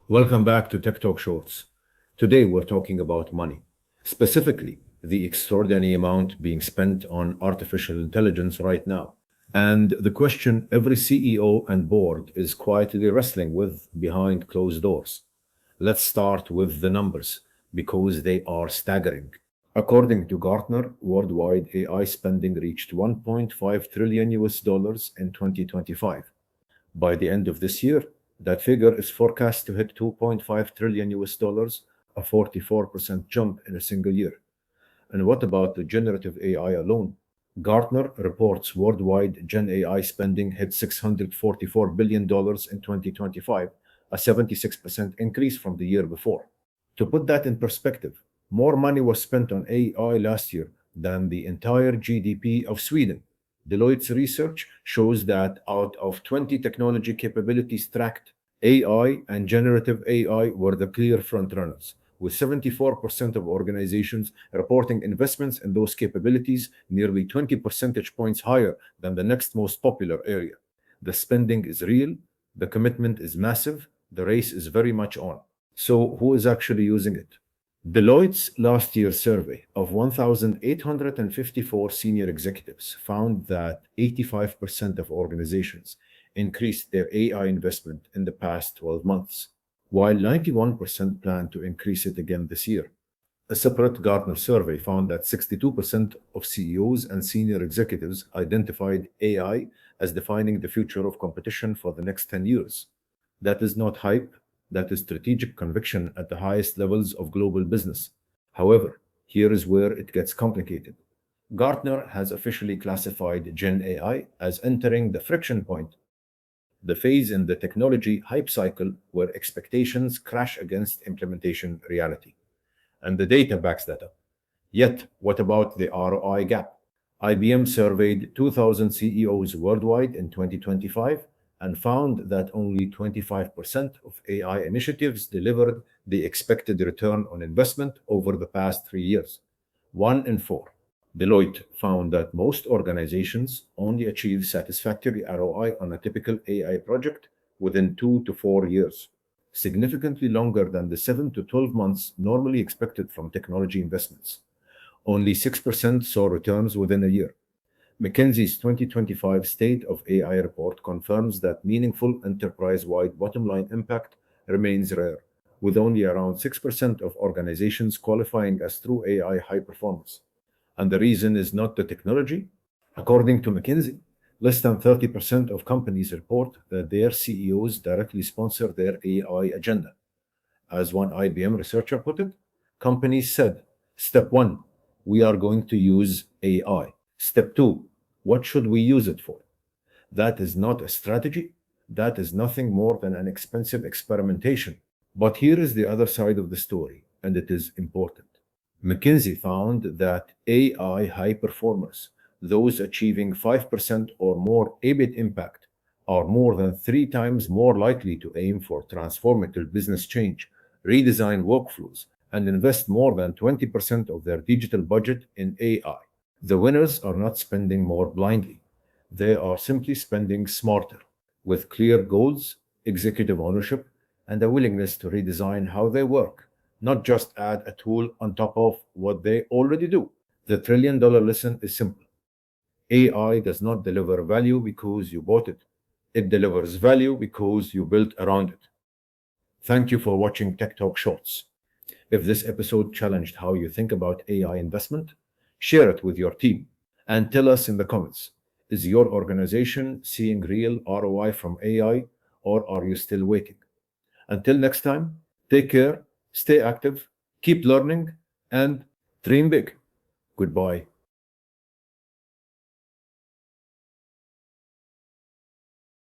Welcome back to Tech Talk Shorts. Today we're talking about money, specifically the extraordinary amount being spent on artificial intelligence right now. And the question every CEO and board is quietly wrestling with behind closed doors. Let's start with the numbers because they are staggering. According to Gartner, worldwide AI spending reached 1.5 trillion US dollars in 2025. By the end of this year, that figure is forecast to hit 2.5 trillion US dollars, a 44% jump in a single year. And what about the generative AI alone? Gartner reports worldwide Gen AI spending hit $644 billion in 2025, a 76% increase from the year before. To put that in perspective, more money was spent on AI last year than the entire GDP of Sweden. Deloitte's research shows that out of 20 technology capabilities tracked, AI and generative AI were the clear frontrunners, with 74% of organizations reporting investments in those capabilities, nearly 20 percentage points higher than the next most popular area. The spending is real, the commitment is massive, the race is very much on. So, who is actually using it? Deloitte's last year's survey of 1,854 senior executives found that 85% of organizations increased their AI investment in the past 12 months, while 91% plan to increase it again this year. A separate Gartner survey found that 62% of CEOs and senior executives identified AI as defining the future of competition for the next 10 years. That is not hype, that is strategic conviction at the highest levels of global business. However, here is where it gets complicated. Gartner has officially classified Gen AI as entering the friction point, the phase in the technology hype cycle where expectations crash against implementation reality. And the data backs that up. Yet, what about the ROI gap? IBM surveyed 2,000 CEOs worldwide in 2025 and found that only 25% of AI initiatives delivered the expected return on investment over the past 3 years. One in four. Deloitte found that most organizations only achieve satisfactory ROI on a typical AI project within 2 to 4 years, significantly longer than the 7 to 12 months normally expected from technology investments. Only 6% saw returns within a year. McKinsey's 2025 State of AI report confirms that meaningful enterprise-wide bottom-line impact remains rare, with only around 6% of organizations qualifying as true AI high performers. And the reason is not the technology. According to McKinsey, less than 30% of companies report that their CEOs directly sponsor their AI agenda. As one IBM researcher put it, companies said, Step 1, we are going to use AI. Step 2, what should we use it for? That is not a strategy. That is nothing more than an expensive experimentation. But here is the other side of the story, and it is important. McKinsey found that AI high performers, those achieving 5% or more EBIT impact, are more than 3 times more likely to aim for transformative business change, redesign workflows, and invest more than 20% of their digital budget in AI. The winners are not spending more blindly. They are simply spending smarter, with clear goals, executive ownership, and a willingness to redesign how they work, not just add a tool on top of what they already do. The $1 trillion lesson is simple. AI does not deliver value because you bought it. It delivers value because you built around it. Thank you for watching Tech Talk Shorts. If this episode challenged how you think about AI investment, share it with your team and tell us in the comments. Is your organization seeing real ROI from AI or are you still waiting? Until next time, take care, stay active, keep learning, and dream big. Goodbye.